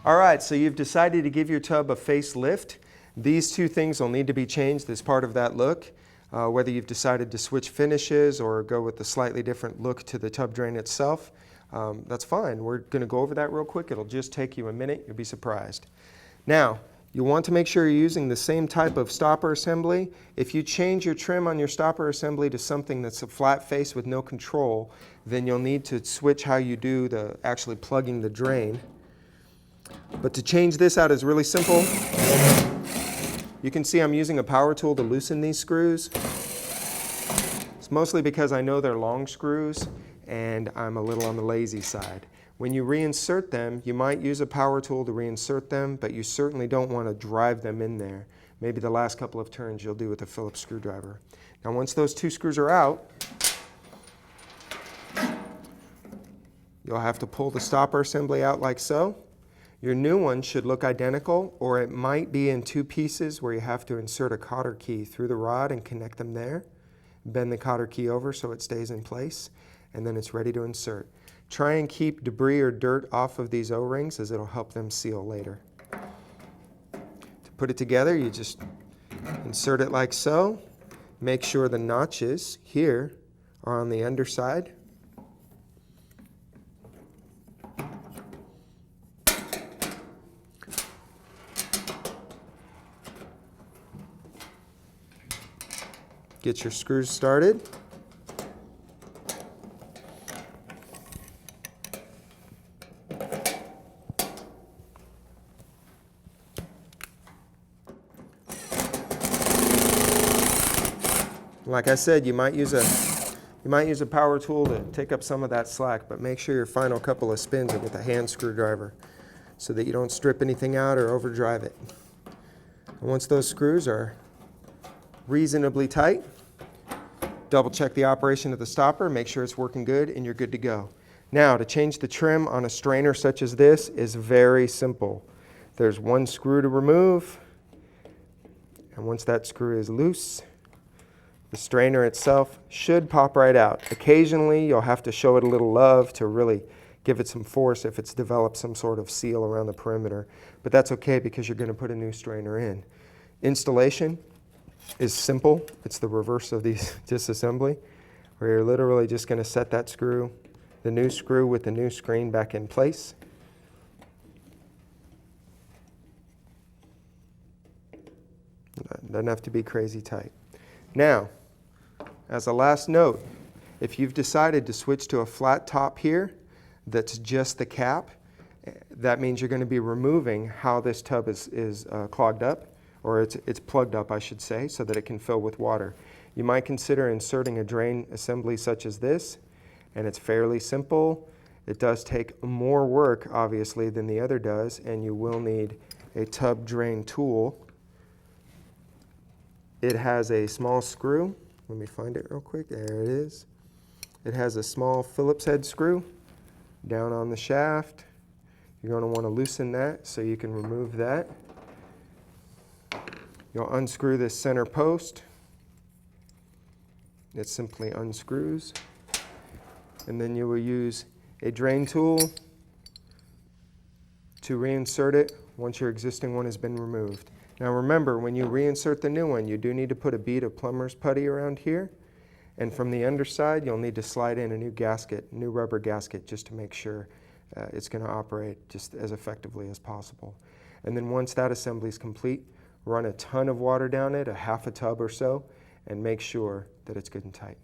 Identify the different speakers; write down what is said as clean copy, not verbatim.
Speaker 1: All right, so you've decided to give your tub a facelift. These two things will need to be changed as part of that look. Whether you've decided to switch finishes or go with a slightly different look to the tub drain itself, that's fine. We're going to go over that real quick. It'll just take you a minute. You'll be surprised. Now, you want to make sure you're using the same type of stopper assembly. If you change your trim on your stopper assembly to something that's a flat face with no control, then you'll need to switch how you do the actually plugging the drain. But to change this out is really simple. You can see I'm using a power tool to loosen these screws. It's mostly because I know they're long screws and I'm a little on the lazy side. When you reinsert them, you might use a power tool to reinsert them, but you certainly don't want to drive them in there. Maybe the last couple of turns you'll do with a Phillips screwdriver. Now once those two screws are out, you'll have to pull the stopper assembly out like so. Your new one should look identical, or it might be in two pieces where you have to insert a cotter key through the rod and connect them there. Bend the cotter key over so it stays in place, and then it's ready to insert. Try and keep debris or dirt off of these O-rings as it'll help them seal later. To put it together, you just insert it like so. Make sure the notches here are on the underside. Get your screws started. Like I said, you might use a power tool to take up some of that slack, but make sure your final couple of spins are with a hand screwdriver so that you don't strip anything out or overdrive it. And once those screws are reasonably tight, double check the operation of the stopper, make sure it's working good, and you're good to go. Now, to change the trim on a strainer such as this is very simple. There's one screw to remove, and once that screw is loose, the strainer itself should pop right out. Occasionally, you'll have to show it a little love to really give it some force if it's developed some sort of seal around the perimeter, but that's okay because you're going to put a new strainer in. Installation is simple. It's the reverse of this assembly, where you're literally just going to set that screw, the new screw with the new screen back in place. Doesn't have to be crazy tight. Now, as a last note, if you've decided to switch to a flat top here that's just the cap, that means you're going to be removing how this tub is clogged up, or it's plugged up, I should say, so that it can fill with water. You might consider inserting a drain assembly such as this, and it's fairly simple. It does take more work, obviously, than the other does, and you will need a tub drain tool. It has a small screw. Let me find it real quick. There it is. It has a small Phillips head screw down on the shaft. You're going to want to loosen that so you can remove that. You'll unscrew this center post. It simply unscrews. And then you will use a drain tool to reinsert it once your existing one has been removed. Now remember, when you reinsert the new one, you do need to put a bead of plumber's putty around here. And from the underside, you'll need to slide in a new gasket, new rubber gasket, just to make sure it's going to operate just as effectively as possible. And then once that assembly is complete, run a ton of water down it, a half a tub or so, and make sure that it's good and tight.